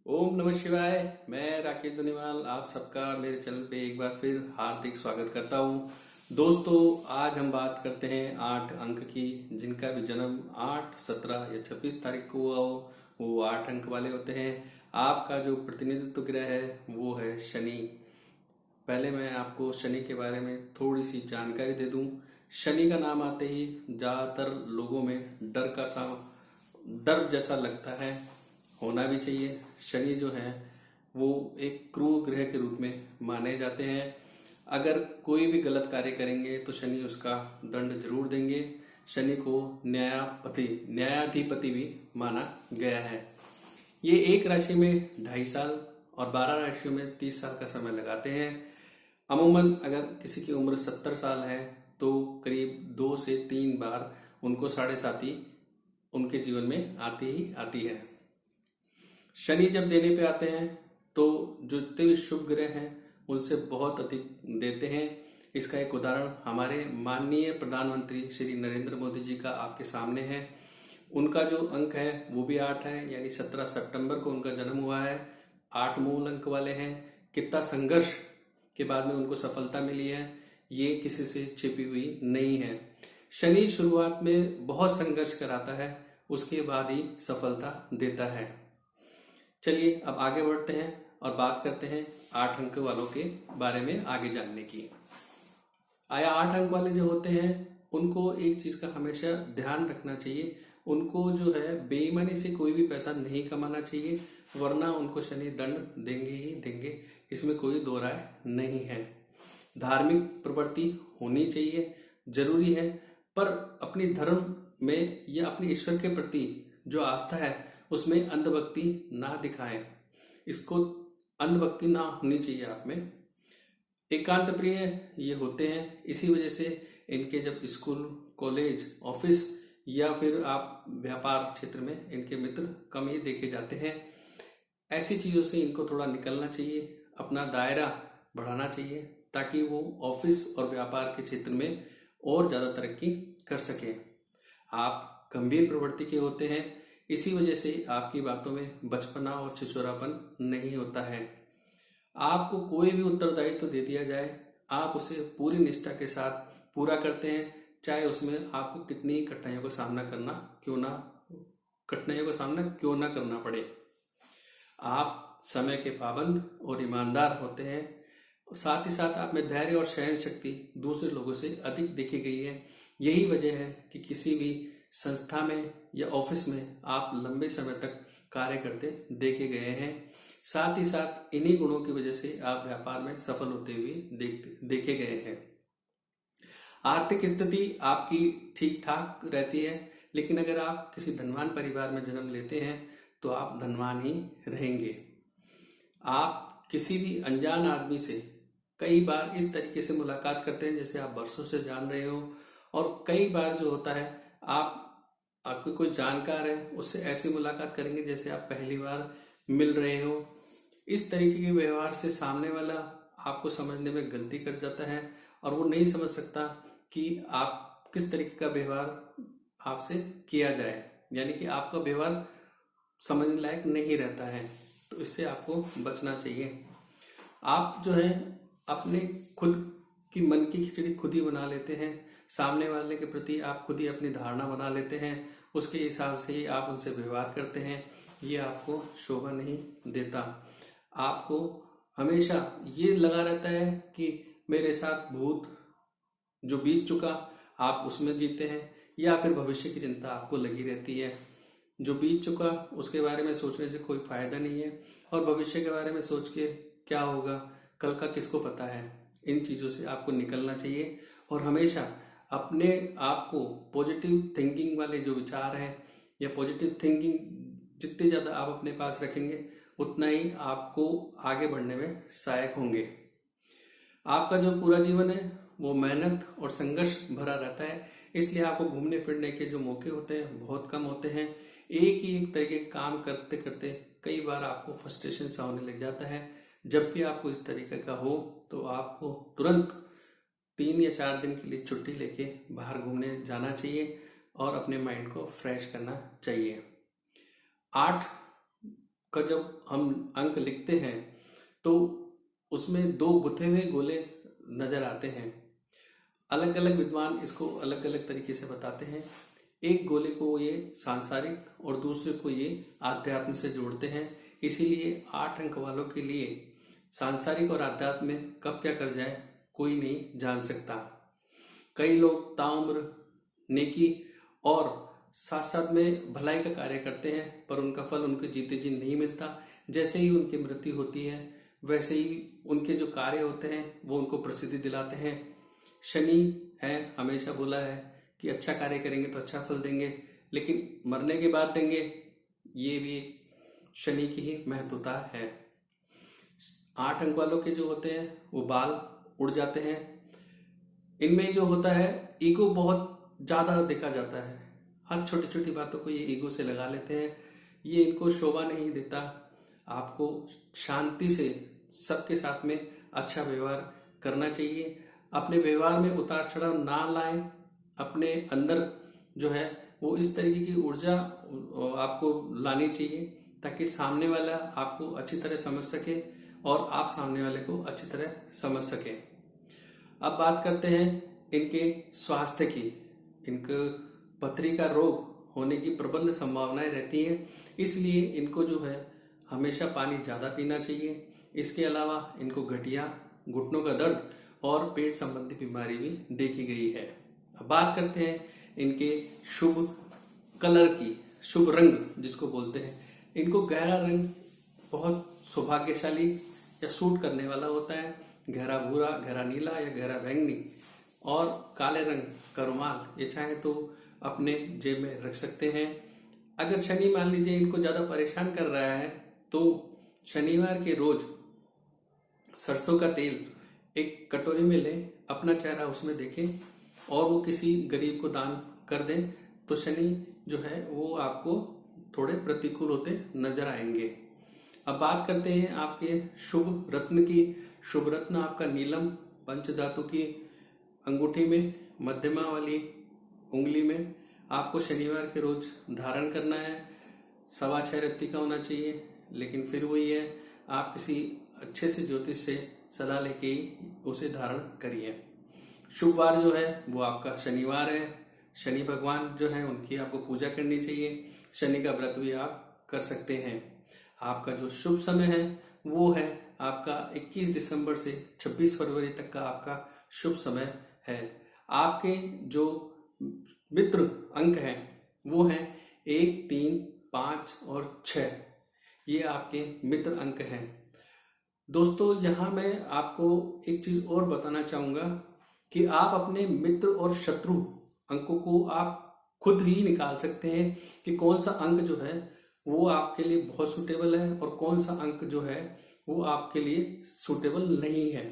ओम नमः शिवाय। मैं राकेश धनीवाल आप सबका मेरे चैनल पे एक बार फिर हार्दिक स्वागत करता हूँ। दोस्तों, आज हम बात करते हैं 8 अंक की। जिनका भी जन्म 8, 17 या 26 तारीख को हुआ हो वो 8 अंक वाले होते हैं। आपका जो प्रतिनिधित्व ग्रह है वो है शनि। पहले मैं आपको शनि के बारे में थोड़ी सी जानकारी दे दूं। शनि का नाम आते ही ज्यादातर लोगों में डर जैसा लगता है, होना भी चाहिए। शनि जो है वो एक क्रूर ग्रह के रूप में माने जाते हैं। अगर कोई भी गलत कार्य करेंगे तो शनि उसका दंड जरूर देंगे। शनि को न्यायाधिपति भी माना गया है। ये एक राशि में 2.5 साल और 12 राशियों में 30 साल का समय लगाते हैं। अमूमन अगर किसी की उम्र 70 साल है तो करीब 2 से 3 बार उनको 7.5 उनके जीवन में आती ही आती है। शनि जब देने पे आते हैं तो जो जितने भी शुभ ग्रह हैं उनसे बहुत अधिक देते हैं। इसका एक उदाहरण हमारे माननीय प्रधानमंत्री श्री नरेंद्र मोदी जी का आपके सामने है। उनका जो अंक है वो भी 8 है, यानी 17 सितंबर को उनका जन्म हुआ है। 8 मूल अंक वाले हैं। कितना संघर्ष के बाद में उनको सफलता मिली है, ये किसी से छिपी हुई नहीं है। शनि शुरुआत में बहुत संघर्ष कराता है, उसके बाद ही सफलता देता है। चलिए अब आगे बढ़ते हैं और बात करते हैं 8 अंक वालों के बारे में आगे जानने की। 8 अंक वाले जो होते हैं उनको एक चीज का हमेशा ध्यान रखना चाहिए। उनको जो है बेईमानी से कोई भी पैसा नहीं कमाना चाहिए, वरना उनको शनि दंड देंगे ही देंगे, इसमें कोई दो राय नहीं है। धार्मिक प्रवृत्ति होनी चाहिए, जरूरी है, पर अपनी धर्म में या अपने ईश्वर के प्रति जो आस्था है उसमें अंधभक्ति ना दिखाएं। इसको अंधभक्ति ना होनी चाहिए आप में। एकांत प्रिय ये होते हैं, इसी वजह से इनके जब स्कूल, कॉलेज, ऑफिस या फिर आप व्यापार क्षेत्र में इनके मित्र कम ही देखे जाते हैं। ऐसी चीजों से इनको थोड़ा निकलना चाहिए, अपना दायरा बढ़ाना चाहिए ताकि वो ऑफिस और व्यापार के क्षेत्र में और ज्यादा तरक्की कर सके। आप गंभीर प्रवृत्ति के होते हैं, इसी वजह से आपकी बातों में बचपना और छिछोरापन नहीं होता है। आपको कोई भी उत्तरदायित्व दे दिया जाए, आप उसे पूरी निष्ठा के साथ पूरा करते हैं, चाहे उसमें आपको कितनी कठिनाइयों का सामना क्यों ना करना पड़े। आप समय के पाबंद और ईमानदार होते हैं। साथ ही साथ आप में धैर्य और सहन शक्ति दूसरे लोगों से अधिक देखी गई है। यही वजह है कि किसी भी संस्था में या ऑफिस में आप लंबे समय तक कार्य करते देखे गए हैं। साथ ही साथ इन्हीं गुणों की वजह से आप व्यापार में सफल होते हुए देखे गए हैं। आर्थिक स्थिति आपकी ठीक ठाक रहती है, लेकिन अगर आप किसी धनवान परिवार में जन्म लेते हैं तो आप धनवान ही रहेंगे। आप किसी भी अनजान आदमी से कई बार इस तरीके से मुलाकात करते हैं जैसे आप बरसों से जान रहे हो, और कई बार जो होता है आपको कोई जानकार है उससे ऐसी मुलाकात करेंगे जैसे आप पहली बार मिल रहे हो। इस तरीके के व्यवहार से सामने वाला आपको समझने में गलती कर जाता है और वो नहीं समझ सकता कि आप किस तरीके का व्यवहार आपसे किया जाए, यानी कि आपका व्यवहार समझने लायक नहीं रहता है। तो इससे आपको बचना चाहिए। आप जो है अपने खुद की मन की खिचड़ी खुद ही बना लेते हैं। सामने वाले के प्रति आप खुद ही अपनी धारणा बना लेते हैं, उसके हिसाब से ही आप उनसे व्यवहार करते हैं। ये आपको शोभा नहीं देता। आपको हमेशा ये लगा रहता है कि मेरे साथ भूत जो बीत चुका आप उसमें जीते हैं, या फिर भविष्य की चिंता आपको लगी रहती है। जो बीत चुका उसके बारे में सोचने से कोई फायदा नहीं है, और भविष्य के बारे में सोच के क्या होगा, कल का किसको पता है। इन चीजों से आपको निकलना चाहिए और हमेशा अपने आप को पॉजिटिव थिंकिंग वाले जो विचार हैं या पॉजिटिव थिंकिंग जितने ज्यादा आप अपने पास रखेंगे उतना ही आपको आगे बढ़ने में सहायक होंगे। आपका जो पूरा जीवन है वो मेहनत और संघर्ष भरा रहता है, इसलिए आपको घूमने फिरने के जो मौके होते हैं बहुत कम होते हैं। एक ही एक तरीके के काम करते करते कई बार आपको फ्रस्ट्रेशन सा होने लग जाता है। जब भी आपको इस तरीके का हो तो आपको तुरंत 3 या 4 दिन के लिए छुट्टी लेके बाहर घूमने जाना चाहिए और अपने माइंड को फ्रेश करना चाहिए। 8 का जब हम अंक लिखते हैं तो उसमें 2 गुथे हुए गोले नजर आते हैं। अलग अलग विद्वान इसको अलग अलग तरीके से बताते हैं। एक गोले को ये सांसारिक और दूसरे को ये आध्यात्म से जोड़ते हैं। इसीलिए 8 अंक वालों के लिए सांसारिक और आध्यात्म में कब क्या कर जाए कोई नहीं जान सकता। कई लोग ताउम्र नेकी और साथ साथ में भलाई का कार्य करते हैं, पर उनका फल उनके जीते जी नहीं मिलता। जैसे ही उनकी मृत्यु होती है वैसे ही उनके जो कार्य होते हैं वो उनको प्रसिद्धि दिलाते हैं। शनि है, हमेशा बोला है कि अच्छा कार्य करेंगे तो अच्छा फल देंगे, लेकिन मरने के बाद देंगे, ये भी शनि की ही महत्वता है। 8 अंक वालों के जो होते हैं वो बाल उड़ जाते हैं। इनमें जो होता है ईगो बहुत ज्यादा देखा जाता है। हर छोटी छोटी बातों को ये ईगो से लगा लेते हैं। ये इनको शोभा नहीं देता। आपको शांति से सबके साथ में अच्छा व्यवहार करना चाहिए। अपने व्यवहार में उतार चढ़ाव ना लाएं। अपने अंदर जो है वो इस तरीके की ऊर्जा आपको लानी चाहिए ताकि सामने वाला आपको अच्छी तरह समझ सके और आप सामने वाले को अच्छी तरह समझ सके। अब बात करते हैं इनके स्वास्थ्य की। इनके पथरी का रोग होने की प्रबल संभावनाएं रहती है, इसलिए इनको जो है हमेशा पानी ज्यादा पीना चाहिए। इसके अलावा इनको गठिया, घुटनों का दर्द और पेट संबंधी बीमारी भी देखी गई है। अब बात करते हैं इनके शुभ कलर की, शुभ रंग जिसको बोलते हैं। इनको गहरा रंग बहुत सौभाग्यशाली या सूट करने वाला होता है। गहरा भूरा, गहरा नीला या गहरा बैंगनी और काले रंग का रुमाल ये चाहे तो अपने जेब में रख सकते हैं। अगर शनि मान लीजिए इनको ज्यादा परेशान कर रहा है तो शनिवार के रोज सरसों का तेल एक कटोरी में लें, अपना चेहरा उसमें देखें और वो किसी गरीब को दान कर दें तो शनि जो है वो आपको थोड़े प्रतिकूल होते नजर आएंगे। अब बात करते हैं आपके शुभ रत्न की। शुभ रत्न आपका नीलम पंचधातु की अंगूठी में मध्यमा वाली उंगली में आपको शनिवार के रोज धारण करना है। 6.25 रत्ती का होना चाहिए, लेकिन फिर वही है, आप किसी अच्छे से ज्योतिष से सलाह लेके ही उसे धारण करिए। शुभ वार जो है वो आपका शनिवार है। शनि भगवान जो है उनकी आपको पूजा करनी चाहिए। शनि का व्रत भी आप कर सकते हैं। आपका जो शुभ समय है वो है आपका 21 दिसंबर से 26 फरवरी तक का आपका शुभ समय है। आपके जो मित्र अंक हैं वो हैं 1, 3, 5 और 6। ये आपके मित्र अंक हैं। दोस्तों यहाँ मैं आपको एक चीज और बताना चाहूंगा कि आप अपने मित्र और शत्रु अंकों को आप खुद ही निकाल सकते हैं कि कौन सा अंक जो है वो आपके लिए बहुत सूटेबल है और कौन सा अंक जो है वो आपके लिए सूटेबल नहीं है।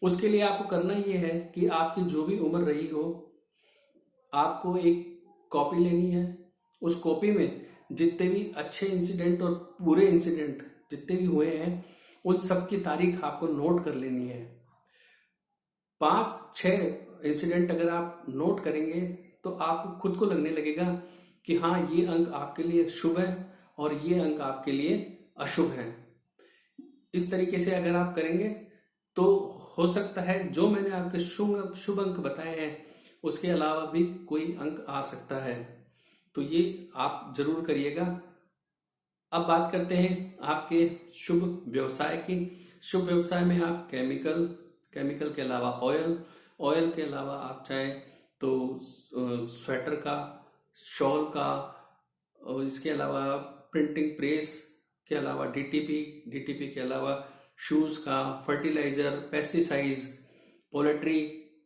उसके लिए आपको करना ये है कि आपकी जो भी उम्र रही हो, आपको एक कॉपी लेनी है। उस कॉपी में जितने भी अच्छे इंसिडेंट और बुरे इंसिडेंट जितने भी हुए हैं उन सब की तारीख आपको नोट कर लेनी है। 5-6 इंसिडेंट अगर आप नोट करेंगे तो आपको खुद को लगने लगेगा कि हाँ ये अंक आपके लिए शुभ है और ये अंक आपके लिए अशुभ है। इस तरीके से अगर आप करेंगे तो हो सकता है जो मैंने आपके शुभ अंक बताए हैं उसके अलावा भी कोई अंक आ सकता है। तो ये आप जरूर करिएगा। अब बात करते हैं आपके शुभ व्यवसाय की। शुभ व्यवसाय में आप केमिकल के अलावा ऑयल के अलावा आप चाहे तो स्वेटर का, शॉल का, और इसके अलावा प्रिंटिंग प्रेस के अलावा डीटीपी के अलावा शूज का, फर्टिलाइजर, पेस्टिसाइड्स, पोल्ट्री,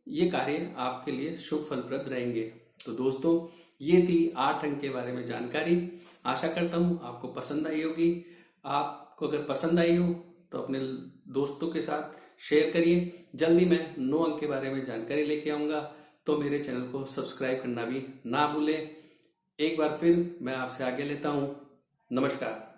ये कार्य आपके लिए शुभ फलप्रद रहेंगे। तो दोस्तों ये थी 8 अंक के बारे में जानकारी। आशा करता हूं आपको पसंद आई होगी। आपको अगर पसंद आई हो तो अपने दोस्तों के साथ शेयर करिए। जल्दी मैं 9 अंक के बारे में जानकारी लेके आऊंगा, तो मेरे चैनल को सब्सक्राइब करना भी ना भूलें। एक बार फिर मैं आपसे आगे लेता हूं। नमस्कार।